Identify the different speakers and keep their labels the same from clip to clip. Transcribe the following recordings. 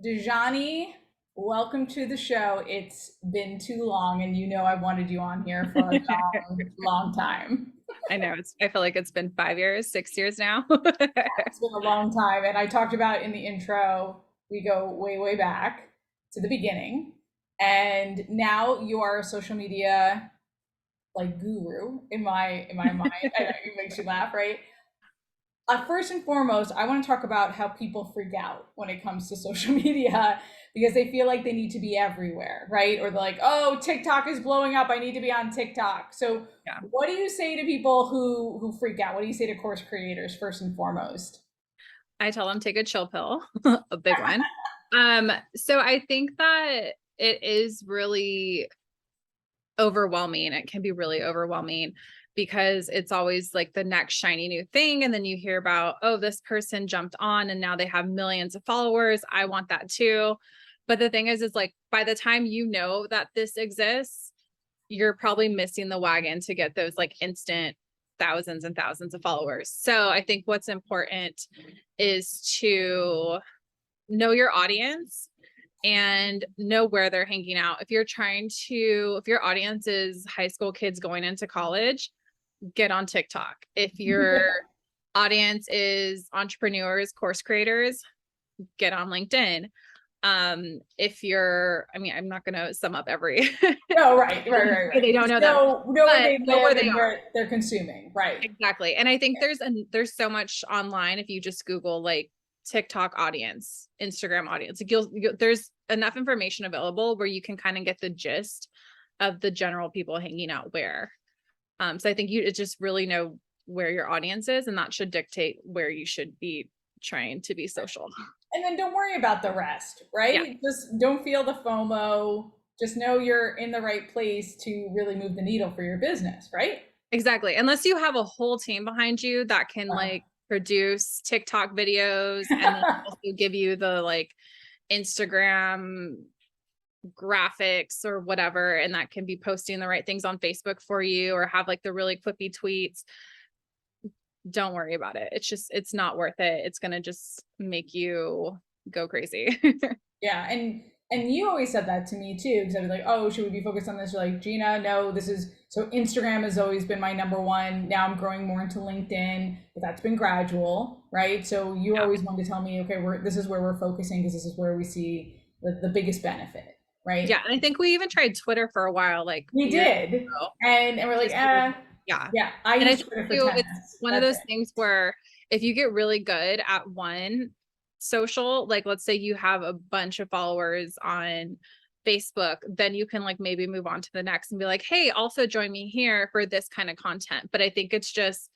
Speaker 1: Djani, welcome to the show. It's been too long, and I wanted you on here for a long, long time.
Speaker 2: I know I feel like it's been 5 years, 6 years now.
Speaker 1: It's been a long time, and I talked about in the intro, we go way, way back to the beginning, and now you are a social media like guru in my mind. I know it makes you laugh, right? First and foremost, I want to talk about how people freak out when it comes to social media because they feel like they need to be everywhere, right? Or they're like, oh, TikTok is blowing up. I need to be on TikTok. So,
Speaker 2: Yeah.
Speaker 1: what do you say to people who freak out? What do you say to course creators first and foremost?
Speaker 2: I tell them take a chill pill, a big one. So I think that it is really overwhelming. It can be really overwhelming because it's always like the next shiny new thing. And then you hear about, oh, this person jumped on and now they have millions of followers. I want that too. But the thing is like by the time you know that this exists, you're probably missing the wagon to get those like instant thousands and thousands of followers. So I think what's important is to know your audience and know where they're hanging out. If your audience is high school kids going into college, get on TikTok. If your audience is entrepreneurs, course creators, get on LinkedIn. If you're, I'm not going to sum up every.
Speaker 1: No, right.
Speaker 2: They don't know
Speaker 1: know where they
Speaker 2: know where
Speaker 1: live
Speaker 2: they
Speaker 1: and
Speaker 2: are.
Speaker 1: where they're consuming, right?
Speaker 2: Exactly. And I think there's so much online. If you just Google like TikTok audience, Instagram audience, like there's enough information available where you can kind of get the gist of the general people hanging out where. So I think you just really know where your audience is, and that should dictate where you should be trying to be social.
Speaker 1: And then don't worry about the rest, right?
Speaker 2: Yeah.
Speaker 1: Just don't feel the FOMO. Just know you're in the right place to really move the needle for your business, right?
Speaker 2: Exactly. Unless you have a whole team behind you that can
Speaker 1: Uh,
Speaker 2: like produce TikTok videos and then also give you the like Instagram graphics or whatever, and that can be posting the right things on Facebook for you or have like the really quippy tweets. Don't worry about it. It's not worth it. It's going to just make you go crazy.
Speaker 1: yeah, and you always said that to me too, because I was like, oh, should we be focused on this? You're like, Gina, no, this is so Instagram has always been my number one. Now I'm growing more into LinkedIn, but that's been gradual, right? So you always wanted to tell me, okay, this is where we're focusing because this is where we see the biggest benefit, right?
Speaker 2: Yeah. And I think we even tried Twitter for a while, like
Speaker 1: we did.
Speaker 2: ago.
Speaker 1: And we're like,
Speaker 2: Yeah.
Speaker 1: Yeah, I use Twitter for tennis.
Speaker 2: It's one of those things where if you get really good at one social, like let's say you have a bunch of followers on Facebook, then you can like maybe move on to the next and be like, hey, also join me here for this kind of content. But I think it's just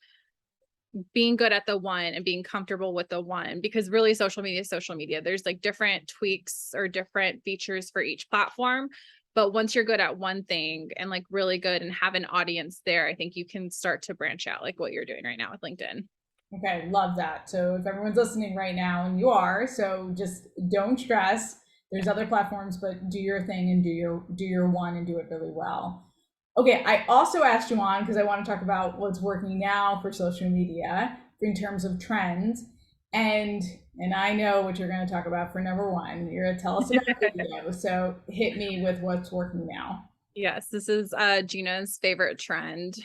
Speaker 2: being good at the one and being comfortable with the one, because really social media is social media. There's like different tweaks or different features for each platform. But once you're good at one thing and like really good and have an audience there, I think you can start to branch out like what you're doing right now with LinkedIn.
Speaker 1: Okay, love that. So if everyone's listening right now, and you are, so just don't stress. There's other platforms, but do your thing and do your one and do it really well. Okay, I also asked you on because I want to talk about what's working now for social media in terms of trends. And I know what you're going to talk about for number one. You're going to tell us about video. So hit me with what's working now.
Speaker 2: Yes, this is Gina's favorite trend.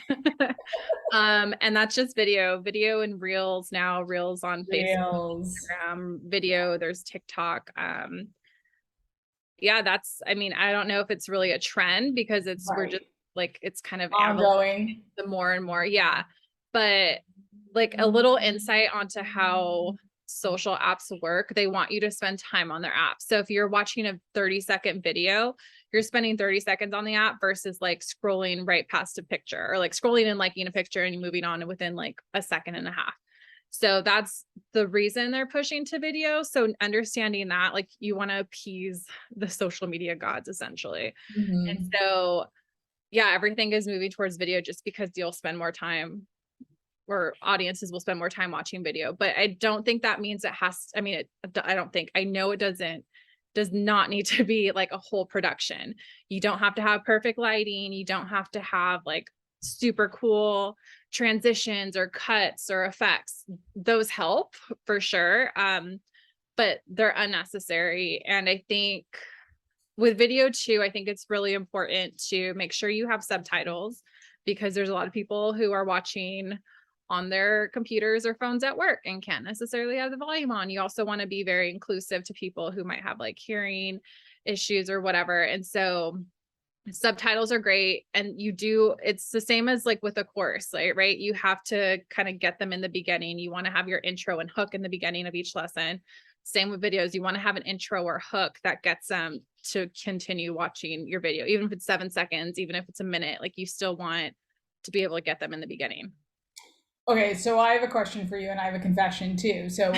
Speaker 2: And that's just video and reels now, reels on Facebook, Instagram, video, there's TikTok. Yeah, I don't know if it's really a trend because we're just like, it's kind of
Speaker 1: ongoing
Speaker 2: the more and more. Yeah. But like a little insight onto how social apps work. They want you to spend time on their app. So if you're watching a 30-second video, you're spending 30 seconds on the app versus like scrolling right past a picture or like scrolling and liking a picture and moving on within like a second and a half. So that's the reason they're pushing to video. So understanding that, like you want to appease the social media gods essentially.
Speaker 1: Mm-hmm.
Speaker 2: And so, yeah, everything is moving towards video just because you'll spend more time or audiences will spend more time watching video. But I don't think that means it has, I know it does not need to be like a whole production. You don't have to have perfect lighting. You don't have to have like super cool transitions or cuts or effects. Those help for sure. but they're unnecessary. And I think with video too, I think it's really important to make sure you have subtitles, because there's a lot of people who are watching on their computers or phones at work and can't necessarily have the volume on. You also want to be very inclusive to people who might have like hearing issues or whatever. And so subtitles are great. And it's the same as like with a course, like, right? You have to kind of get them in the beginning. You want to have your intro and hook in the beginning of each lesson. Same with videos. You want to have an intro or hook that gets them to continue watching your video, even if it's 7 seconds, even if it's a minute, like you still want to be able to get them in the beginning.
Speaker 1: Okay, so I have a question for you, and I have a confession too. So,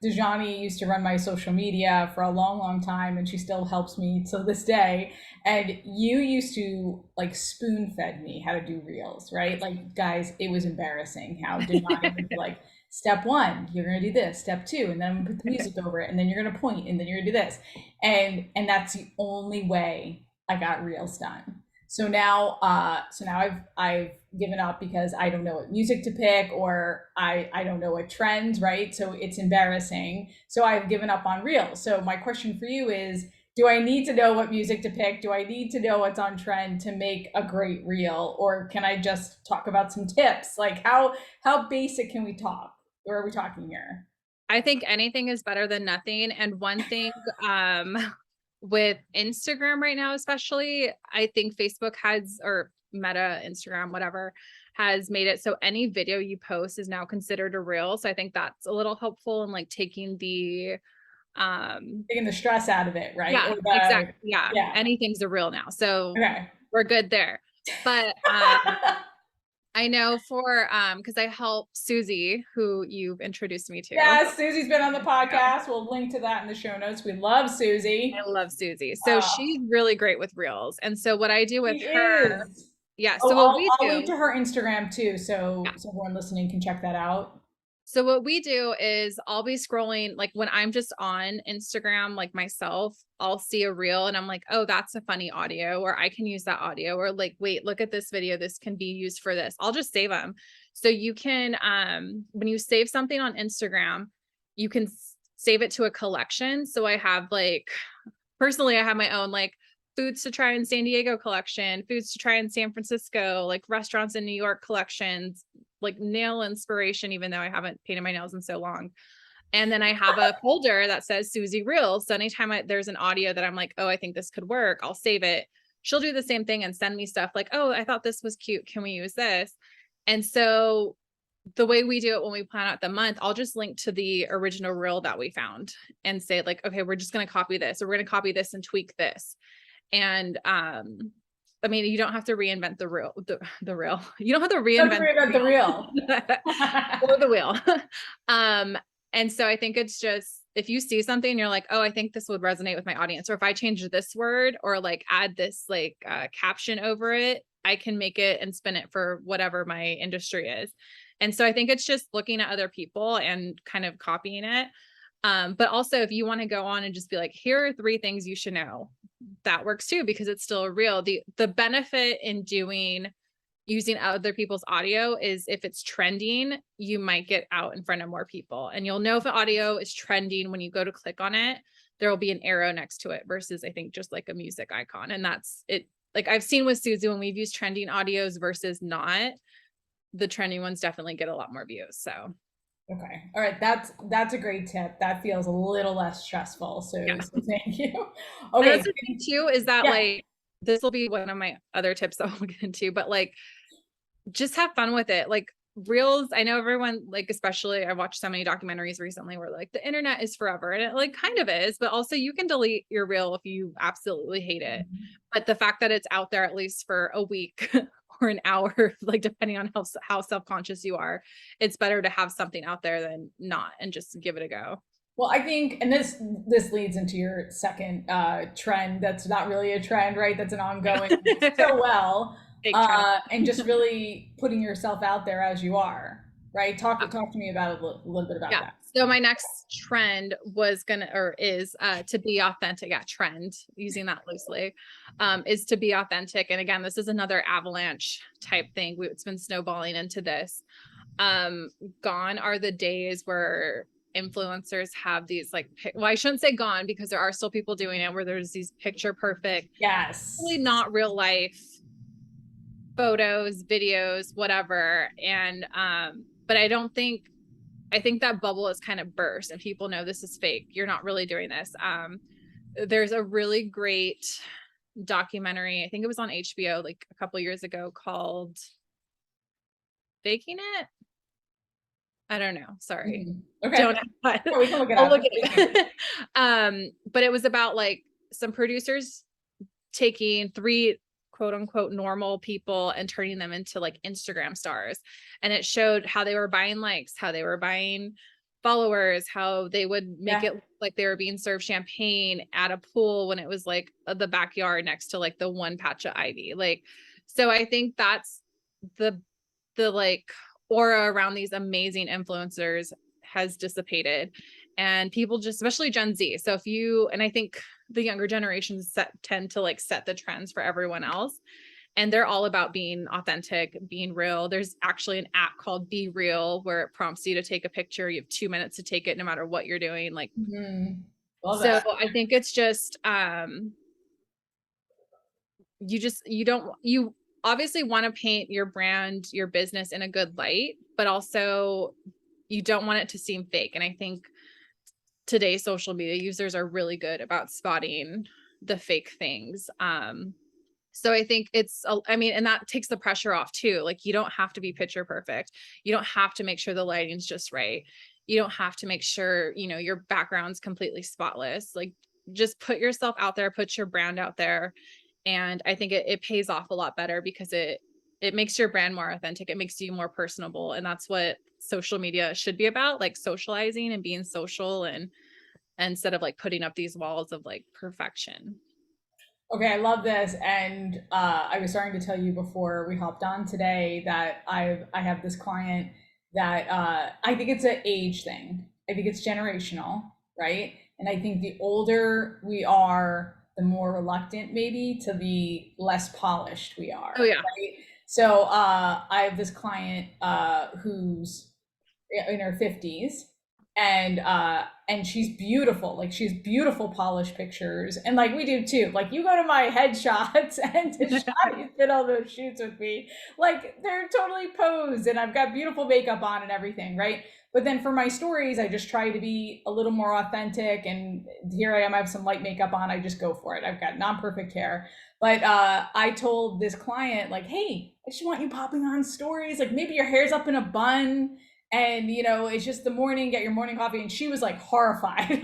Speaker 1: Djani used to run my social media for a long, long time, and she still helps me to this day. And you used to like spoon fed me how to do reels, right? Like, guys, it was embarrassing how Djani would be like, step one, you're gonna do this. Step two, and then I'm gonna put the music over it, and then you're gonna point, and then you're gonna do this. And that's the only way I got reels done. So now I've given up because I don't know what music to pick, or I don't know what trends, right? So it's embarrassing. So I've given up on reels. So my question for you is, do I need to know what music to pick? Do I need to know what's on trend to make a great reel? Or can I just talk about some tips? Like how basic can we talk? Or are we talking here?
Speaker 2: I think anything is better than nothing. And one thing, with Instagram right now, especially, I think Facebook has, or Meta, Instagram, whatever, has made it so any video you post is now considered a reel. So I think that's a little helpful in like taking the
Speaker 1: stress out of it, right?
Speaker 2: Yeah, exactly. Yeah. Anything's a reel now. So
Speaker 1: okay,
Speaker 2: we're good there. But I know for because I help Susie, who you've introduced me to.
Speaker 1: Yes, Susie's been on the podcast. We'll link to that in the show notes. We love Susie.
Speaker 2: I love Susie. So she's really great with reels. And so what I do with her,
Speaker 1: so
Speaker 2: what we do,
Speaker 1: I'll link to her Instagram too, so everyone listening can check that out.
Speaker 2: So what we do is I'll be scrolling, like when I'm just on Instagram, like myself, I'll see a reel and I'm like, oh, that's a funny audio, or I can use that audio, or like, wait, look at this video. This can be used for this. I'll just save them. So you can, when you save something on Instagram, you can save it to a collection. So I have personally, I have my own like foods to try in San Diego collection, foods to try in San Francisco, like restaurants in New York collections, like nail inspiration, even though I haven't painted my nails in so long. And then I have a folder that says Susie Reels. So anytime there's an audio that I'm like, oh, I think this could work, I'll save it. She'll do the same thing and send me stuff like, oh, I thought this was cute. Can we use this? And so the way we do it when we plan out the month, I'll just link to the original reel that we found and say like, okay, we're just going to copy this, or we're going to copy this and tweak this. And I mean, you don't have to reinvent the reel. You don't have to reinvent
Speaker 1: the reel
Speaker 2: or the wheel. And so I think it's just, if you see something and you're like, oh, I think this would resonate with my audience, or if I change this word or like add this like caption over it, I can make it and spin it for whatever my industry is. And so I think it's just looking at other people and kind of copying it. But also if you want to go on and just be like, here are 3 things you should know, that works too, because it's still real. The benefit in using other people's audio is if it's trending, you might get out in front of more people, and you'll know if the audio is trending when you go to click on it. There will be an arrow next to it versus I think just like a music icon. And that's it. Like I've seen with Susie, when we've used trending audios versus not, the trending ones definitely get a lot more views. So
Speaker 1: okay. All right. That's a great tip. That feels a little less stressful. So, so thank you. Okay.
Speaker 2: That's the thing too, is that like, this will be one of my other tips that we'll get into, but like, just have fun with it. Like reels, I know everyone, like, especially I watched so many documentaries recently where like the internet is forever, and it like kind of is, but also you can delete your reel if you absolutely hate it. But the fact that it's out there at least for a week or an hour, like depending on how self-conscious you are, it's better to have something out there than not, and just give it a go.
Speaker 1: Well, I think, and this leads into your second trend. That's not really a trend, right? That's an ongoing so well. And just really putting yourself out there as you are, right? Talk to me about a little bit about that.
Speaker 2: So my next trend is to be authentic. Trend, using that loosely, is to be authentic. And again, this is another avalanche type thing. It's been snowballing into this. Gone are the days where influencers have these like, well, I shouldn't say gone, because there are still people doing it, where there's these picture perfect, really not real life photos, videos, whatever. And, but I think that bubble is kind of burst and people know this is fake. You're not really doing this. There's a really great documentary, I think it was on HBO like a couple years ago, called Faking It. I don't know. Sorry.
Speaker 1: Okay.
Speaker 2: Don't
Speaker 1: we can look it
Speaker 2: I'll
Speaker 1: up.
Speaker 2: look at it. But it was about like some producers taking 3 quote unquote normal people and turning them into like Instagram stars. And it showed how they were buying likes, how they were buying followers, how they would make it look like they were being served champagne at a pool when it was like the backyard next to like the one patch of ivy. Like, so I think that's the like aura around these amazing influencers has dissipated, and people just, especially Gen Z. So if you, and I think the younger generations tend to like set the trends for everyone else, and they're all about being authentic, being real. There's actually an app called Be Real where it prompts you to take a picture. You have 2 minutes to take it no matter what you're doing. Like, so that. I think it's just, you obviously want to paint your brand, your business in a good light, but also you don't want it to seem fake. And I think today's social media users are really good about spotting the fake things. So I think it's, I mean, and that takes the pressure off too. Like, you don't have to be picture perfect. You don't have to make sure the lighting's just right. You don't have to make sure, you know, your background's completely spotless. Like, just put yourself out there, put your brand out there. And I think it pays off a lot better, because it makes your brand more authentic. It makes you more personable. And that's what social media should be about, like socializing and being social, and instead of like putting up these walls of like perfection.
Speaker 1: Okay, I love this. And I was starting to tell you before we hopped on today that I have this client that I think it's an age thing. I think it's generational, right? And I think the older we are, the more reluctant maybe to the less polished we are.
Speaker 2: Oh yeah.
Speaker 1: Right? So I have this client who's in her 50s, and she's beautiful. Like, she's beautiful polished pictures, and like we do too. Like, you go to my headshots and Djani did all those shoots with me, like they're totally posed, and I've got beautiful makeup on and everything, right? But then for my stories, I just try to be a little more authentic, and here I am, I have some light makeup on, I just go for it. I've got non-perfect hair. But I told this client, like, hey, I just want you popping on stories, like maybe your hair's up in a bun, and you know, it's just the morning, get your morning coffee. And she was like horrified.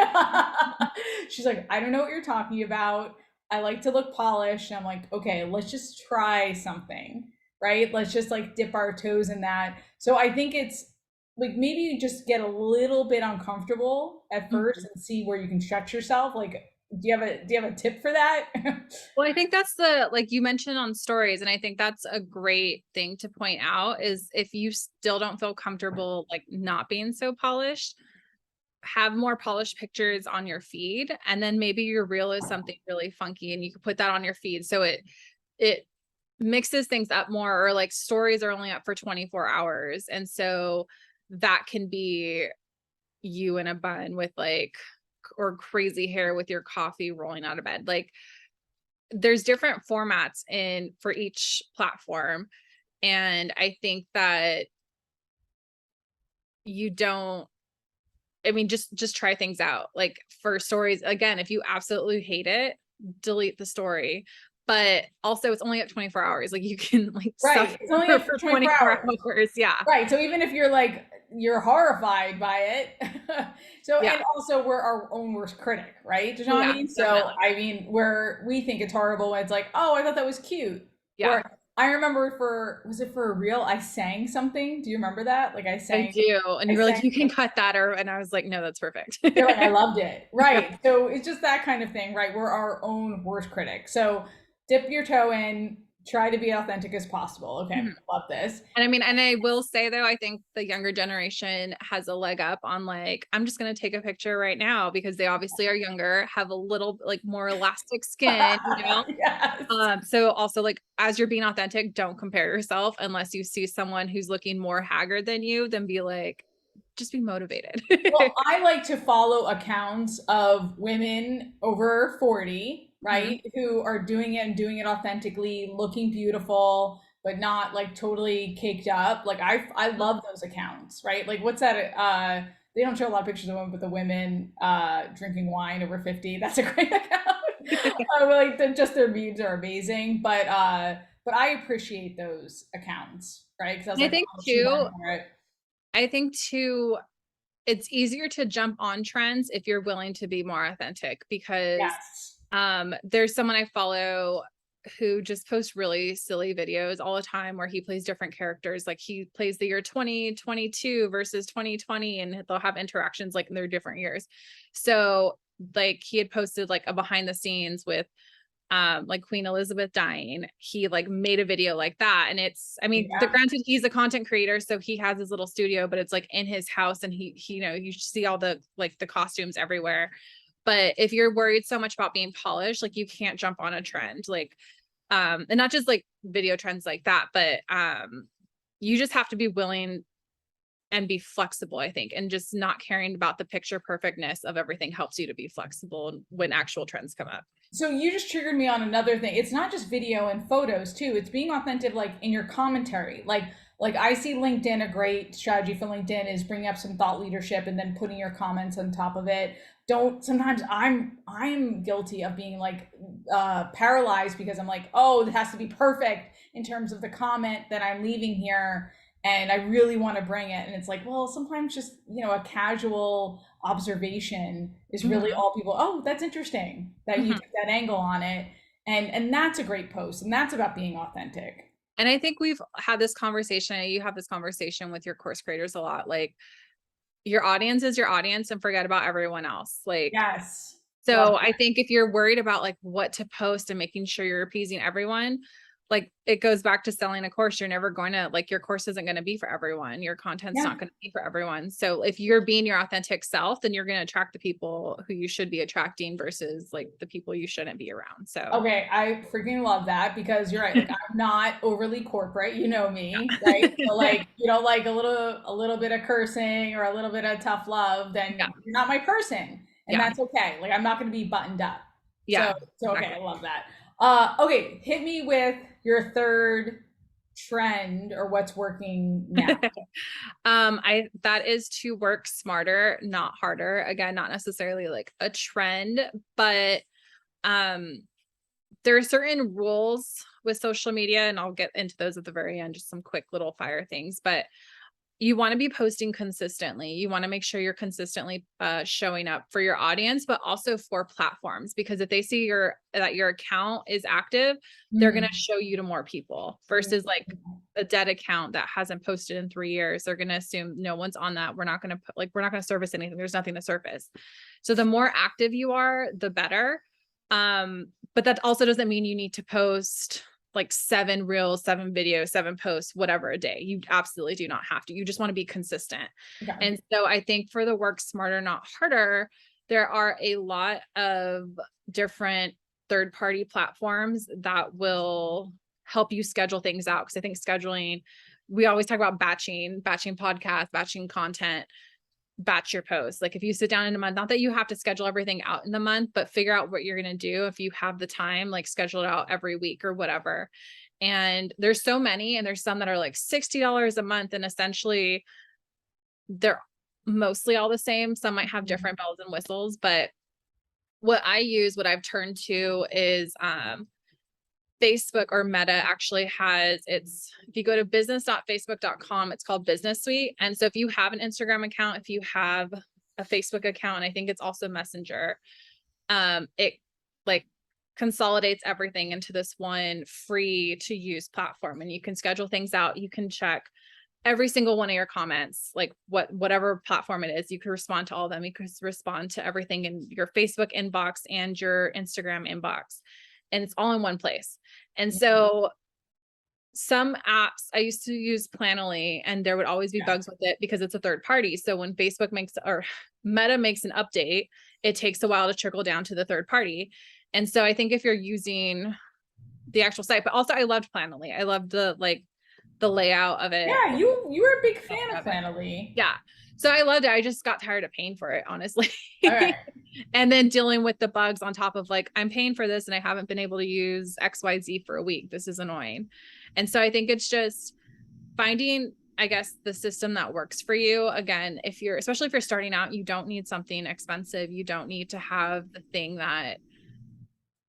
Speaker 1: She's like, I don't know what you're talking about. I like to look polished. And I'm like, okay, let's just try something, right? Let's just like dip our toes in that. So I think it's like, maybe you just get a little bit uncomfortable at first and see where you can stretch yourself. Like, do you have a tip for that?
Speaker 2: Well, I think that's the, like you mentioned on stories, and I think that's a great thing to point out, is if you still don't feel comfortable like not being so polished, have more polished pictures on your feed, and then maybe your reel is something really funky and you can put that on your feed, so it mixes things up more. Or like, stories are only up for 24 hours, and so that can be you in a bun with like, or crazy hair with your coffee rolling out of bed. Like, there's different formats for each platform. And I think that just try things out. Like, for stories, again, if you absolutely hate it, delete the story. But also, it's only at 24 hours. Like, you can like
Speaker 1: right, it's only
Speaker 2: for 24 hours. Yeah.
Speaker 1: Right. So even if you're horrified by it. So, yeah. And also, we're our own worst critic, right, Djani? Yeah, so I mean, where we think it's horrible when it's like, oh, I thought that was cute. Yeah. Or I remember was it for a reel? I sang something. Do you remember that? Like, I
Speaker 2: do. And you were like, you can cut that. And I was like, no, that's perfect.
Speaker 1: You're like, I loved it. Right. Yeah. So it's just that kind of thing, right? We're our own worst critic. So dip your toe in, try to be authentic as possible. Okay. Love this.
Speaker 2: And I mean, and I will say though, I think the younger generation has a leg up on like, I'm just going to take a picture right now, because they obviously are younger, have a little like more elastic skin, you know? Yes. So also, like, as you're being authentic, don't compare yourself unless you see someone who's looking more haggard than you, then be like, just be motivated.
Speaker 1: Well, I like to follow accounts of women over 40,
Speaker 2: Mhm.
Speaker 1: right? Who are doing it and doing it authentically, looking beautiful, but not like totally caked up. Like I love those accounts, right? Like what's that they don't show a lot of pictures of women, but the women drinking wine over 50. That's a great account. Like just their memes are amazing, but I appreciate those accounts, right? Because I was
Speaker 2: I
Speaker 1: like,
Speaker 2: think
Speaker 1: oh, she
Speaker 2: too,
Speaker 1: went for it.
Speaker 2: I think too, it's easier to jump on trends if you're willing to be more authentic, because
Speaker 1: Yes.
Speaker 2: there's someone I follow who just posts really silly videos all the time where he plays different characters. Like he plays the year 2022 versus 2020, and they'll have interactions like in their different years. So like he had posted like a behind the scenes with like Queen Elizabeth dying. He like made a video like that, and it's, I mean,
Speaker 1: Yeah.
Speaker 2: granted he's a content creator, so he has his little studio, but it's like in his house, and he you know, you see all the like the costumes everywhere. But if you're worried so much about being polished, like you can't jump on a trend, like and not just like video trends like that, but you just have to be willing and be flexible, I think, and just not caring about the picture perfectness of everything helps you to be flexible when actual trends come up.
Speaker 1: So you just triggered me on another thing. It's not just video and photos too. It's being authentic, like in your commentary. Like I see LinkedIn, a great strategy for LinkedIn is bringing up some thought leadership and then putting your comments on top of it. Don't sometimes I'm guilty of being like paralyzed because I'm like, oh, it has to be perfect in terms of the comment that I'm leaving here, and I really want to bring it. And it's like, well, sometimes just, a casual observation is really
Speaker 2: Mhm.
Speaker 1: all people, oh, that's interesting that you
Speaker 2: Mhm.
Speaker 1: took that angle on it. And that's a great post. And that's about being authentic.
Speaker 2: And I think we've had this conversation, you have this conversation with your course creators a lot. Like your audience is your audience and forget about everyone else. Like,
Speaker 1: Yes. Love
Speaker 2: so I
Speaker 1: that.
Speaker 2: think if you're worried about like what to post and making sure you're appeasing everyone, like it goes back to selling a course. You're never going to, like, your course isn't going to be for everyone. Your content's
Speaker 1: Yeah.
Speaker 2: not going to be for everyone. So if you're being your authentic self, then you're going to attract the people who you should be attracting versus like the people you shouldn't be around. So
Speaker 1: Okay, I freaking love that because you're right. Like I'm not overly corporate, you know me, right? So
Speaker 2: yeah.
Speaker 1: like you don't like a little bit of cursing or a little bit of tough love,
Speaker 2: Yeah.
Speaker 1: then you're not my person, and
Speaker 2: Yeah.
Speaker 1: that's okay. Like I'm not going to be buttoned up. So
Speaker 2: Yeah.
Speaker 1: so okay,
Speaker 2: Exactly.
Speaker 1: I love that. Okay, hit me with your third trend or what's working now.
Speaker 2: I that is to work smarter, not harder. Again, not necessarily like a trend, but um there are certain rules with social media, and I'll get into those at the very end, just some quick little fire things. But you want to be posting consistently. You want to make sure you're consistently showing up for your audience, but also for platforms, because if they see that your account is active, they're going to
Speaker 1: Mhm.
Speaker 2: show you to more people versus like a dead account that hasn't posted in 3 years. They're going to assume no one's on that. We're not going to service anything. There's nothing to surface. So the more active you are, the better. But that also doesn't mean you need to post like 7 reels, 7 videos, 7 posts, whatever a day. You absolutely do not have to. You just want to be consistent.
Speaker 1: Okay.
Speaker 2: And so I think for the work smarter, not harder, there are a lot of different third-party platforms that will help you schedule things out. Because I think scheduling, we always talk about batching podcasts, batching content, batch your posts. Like if you sit down in a month, not that you have to schedule everything out in the month, but figure out what you're going to do. If you have the time, like schedule it out every week or whatever. And there's so many, and there's some that are like $60 a month. And essentially they're mostly all the same. Some might have different bells and whistles, but what I've turned to is, Facebook or Meta actually has if you go to business.facebook.com, it's called Business Suite. And so if you have an Instagram account, if you have a Facebook account, I think it's also Messenger, it like consolidates everything into this one free to use platform, and you can schedule things out. You can check every single one of your comments, like whatever platform it is, you can respond to all of them. You can respond to everything in your Facebook inbox and your Instagram inbox, and it's all in one place. And so some apps, I used to use Planoly, and there would always be
Speaker 1: Yeah.
Speaker 2: bugs with it because it's a third party. So when Facebook makes or Meta makes an update, it takes a while to trickle down to the third party. And so I think if you're using the actual site, but also I loved Planoly. I loved the layout of it.
Speaker 1: Yeah, you were a big fan of Planoly.
Speaker 2: Yeah. So I loved it. I just got tired of paying for it, honestly.
Speaker 1: All right.
Speaker 2: And then dealing with the bugs on top of like, I'm paying for this and I haven't been able to use XYZ for a week. This is annoying. And so I think it's just finding, I guess, the system that works for you. Again, especially if you're starting out, you don't need something expensive. You don't need to have the thing that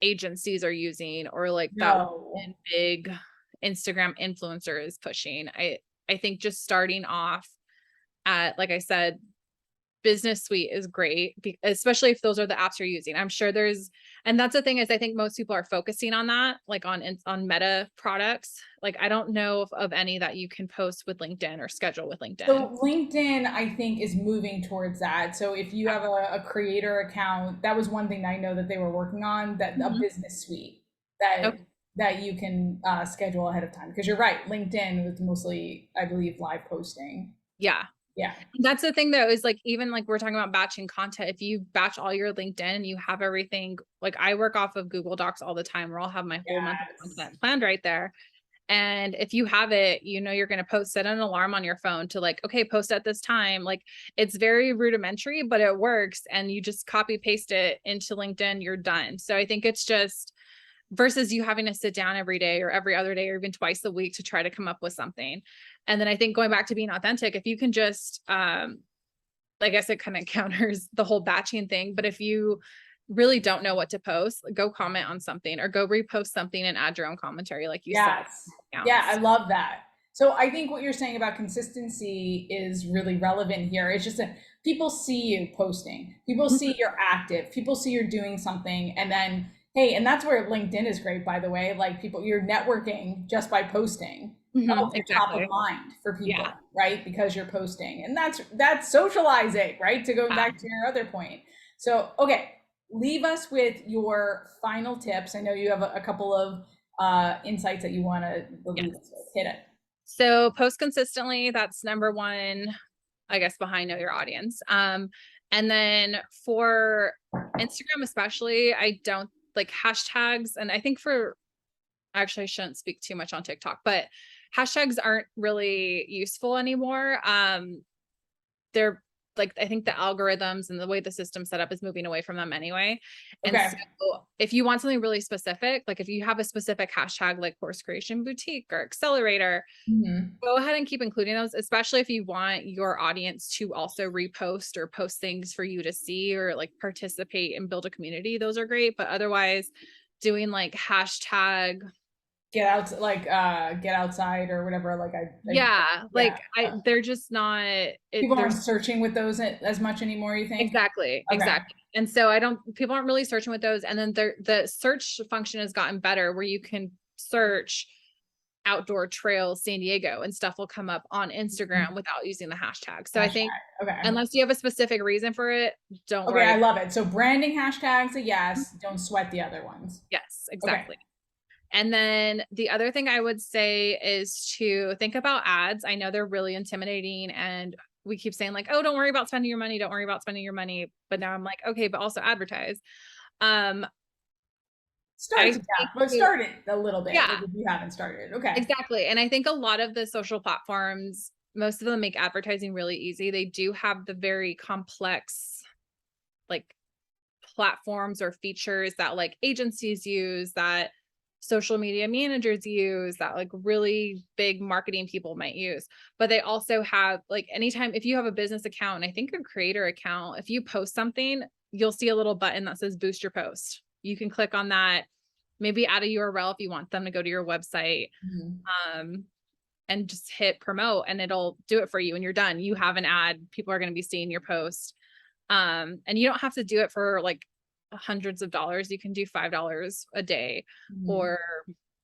Speaker 2: agencies are using or like that
Speaker 1: No.
Speaker 2: big Instagram influencer is pushing. I think just starting off at, like I said, Business Suite is great, especially if those are the apps you're using. I'm sure and that's the thing is I think most people are focusing on that, like on Meta products. Like I don't know of any that you can post with LinkedIn or schedule with LinkedIn.
Speaker 1: So LinkedIn, I think, is moving towards that. So if you have a creator account, that was one thing that I know that they were working on, that a business suite
Speaker 2: Okay.
Speaker 1: that you can schedule ahead of time. Because you're right, LinkedIn was mostly, I believe, live posting.
Speaker 2: Yeah.
Speaker 1: Yeah.
Speaker 2: That's the thing though, is like, even like we're talking about batching content. If you batch all your LinkedIn and you have everything, like I work off of Google Docs all the time, where I'll have my whole month of
Speaker 1: Yes.
Speaker 2: content planned right there. And if you have it, you're going to set an alarm on your phone to like, okay, post at this time. Like it's very rudimentary, but it works. And you just copy paste it into LinkedIn, you're done. So I think it's just versus you having to sit down every day or every other day or even twice a week to try to come up with something. And then I think going back to being authentic, if you can just, I guess it kind of counters the whole batching thing, but if you really don't know what to post, go comment on something or go repost something and add your own commentary, like you said.
Speaker 1: Yes. Yeah, I love that. So I think what you're saying about consistency is really relevant here. It's just that people see you posting, people see you're active, people see you're doing something, and then hey, and that's where LinkedIn is great, by the way. Like you're networking just by posting. Oh, you're top of
Speaker 2: Exactly.
Speaker 1: mind for people,
Speaker 2: Yeah.
Speaker 1: right? Because you're posting, and that's socializing, right? To go back to your other point. So okay, leave us with your final tips. I know you have a couple of insights that you want to leave us with. Hit it.
Speaker 2: So post consistently. That's number one, I guess, behind know your audience. And then for Instagram, especially, I don't like hashtags. And I think actually, I shouldn't speak too much on TikTok, but hashtags aren't really useful anymore. They're like, I think the algorithms and the way the system's set up is moving away from them anyway. And
Speaker 1: Okay.
Speaker 2: so if you want something really specific, like if you have a specific hashtag like Course Creation Boutique or Accelerator, go ahead and keep including those, especially if you want your audience to also repost or post things for you to see or like participate and build a community. Those are great. But otherwise, doing like hashtag
Speaker 1: Get out, like get outside or whatever. Like
Speaker 2: they're just not
Speaker 1: people aren't
Speaker 2: there's
Speaker 1: searching with those as much anymore, you think?
Speaker 2: exactly.
Speaker 1: Okay.
Speaker 2: And so people aren't really searching with those. And then the search function has gotten better where you can search outdoor trails San Diego and stuff will come up on Instagram without using the hashtag. So I think
Speaker 1: Okay.
Speaker 2: unless you have a specific reason for it, don't
Speaker 1: Okay,
Speaker 2: worry.
Speaker 1: I love it. So branding hashtags, a yes. Don't sweat the other ones.
Speaker 2: Yes, exactly. And then the other thing I would say is to think about ads. I know they're really intimidating and we keep saying like, oh, don't worry about spending your money. Don't worry about spending your money. But now I'm like, okay, but also advertise.
Speaker 1: Start it a little bit.
Speaker 2: Yeah,
Speaker 1: like if you haven't started. Okay.
Speaker 2: exactly. And I think a lot of the social platforms, most of them make advertising really easy. They do have the very complex like platforms or features that like agencies use, that social media managers use, that like really big marketing people might use. But they also have like anytime if you have a business account, and I think a creator account, if you post something, you'll see a little button that says boost your post. You can click on that, maybe add a URL if you want them to go to your website. And just hit promote and it'll do it for you and you're done. You have an ad. People are going to be seeing your post. And you don't have to do it for like hundreds of dollars. You can do $5 a day or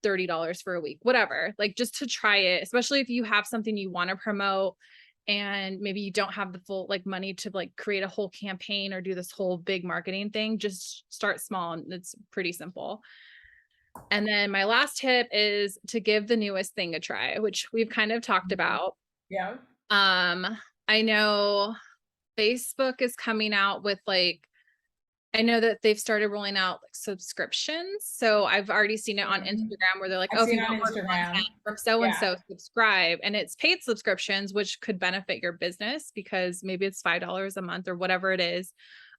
Speaker 2: $30 for a week, whatever, like just to try it, especially if you have something you want to promote and maybe you don't have the full like money to like create a whole campaign or do this whole big marketing thing. Just start small and it's pretty simple. And then my last tip is to give the newest thing a try, which we've kind of talked about.
Speaker 1: Yeah.
Speaker 2: I know Facebook is coming out with like I know that they've started rolling out like subscriptions. So I've already seen it on Instagram where they're like,
Speaker 1: I've
Speaker 2: oh, if
Speaker 1: seen
Speaker 2: you
Speaker 1: it on
Speaker 2: want more
Speaker 1: Instagram.
Speaker 2: content from so-and-so, subscribe. And it's paid subscriptions, which could benefit your business because maybe it's $5 a month or whatever it is.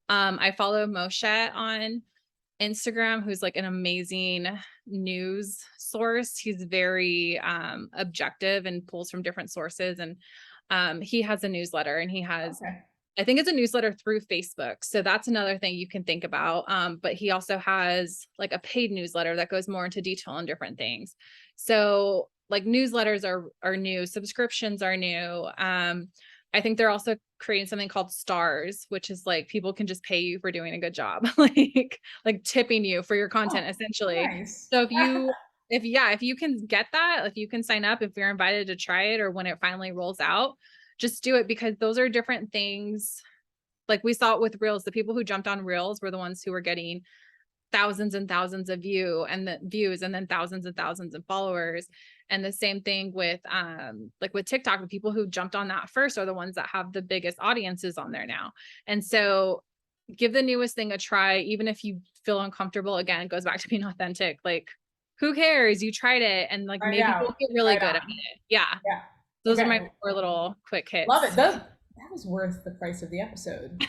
Speaker 2: I follow Moshe on Instagram, who's like an amazing news source. He's very objective and pulls from different sources. And he has a newsletter, and he has, I think it's a newsletter through Facebook. So that's another thing you can think about. But he also has like a paid newsletter that goes more into detail on different things. So like newsletters are new, subscriptions are new. I think they're also creating something called stars, which is like people can just pay you for doing a good job, like tipping you for your content, essentially.
Speaker 1: Nice.
Speaker 2: So if you can get that, if you can sign up, if you're invited to try it, or when it finally rolls out, just do it, because those are different things. Like we saw it with Reels, the people who jumped on Reels were the ones who were getting thousands and thousands of views and then thousands and thousands of followers. And the same thing with like with TikTok, the people who jumped on that first are the ones that have the biggest audiences on there now. And so give the newest thing a try, even if you feel uncomfortable. Again, it goes back to being authentic. Like, who cares? You tried it, and like maybe you'll get really good at it. Yeah. Those are my 4 little quick hits.
Speaker 1: Love it. That was worth the price of the episode.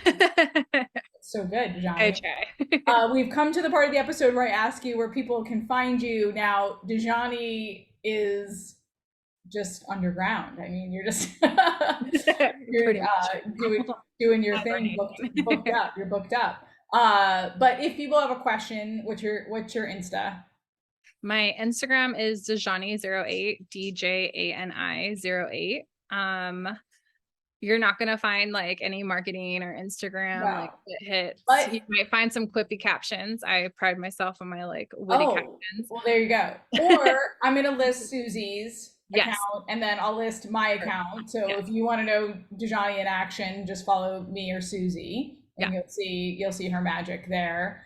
Speaker 1: So good, Djani.
Speaker 2: I try.
Speaker 1: We've come to the part of the episode where I ask you where people can find you. Now, Djani is just underground. I mean, you're just doing your thing, booked up. You're booked up. But if people have a question, what's your Insta?
Speaker 2: My Instagram is Djani08, DJANI08. You're not going to find like any marketing or Instagram like hits. But you might find some quippy captions. I pride myself on my like witty captions.
Speaker 1: Well, there you go. Or I'm going to list Susie's account, and then I'll list my account. So if you want to know Djani in action, just follow me or Susie, and you'll see her magic there.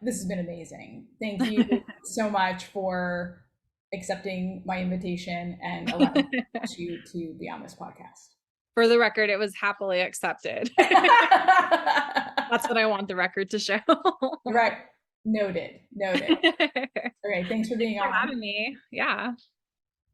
Speaker 1: This has been amazing. Thank you so much for accepting my invitation and allowing you to be on this podcast.
Speaker 2: For the record, it was happily accepted. That's what I want the record to show.
Speaker 1: Right. Noted. Okay. Thanks for being on.
Speaker 2: Having me. Yeah.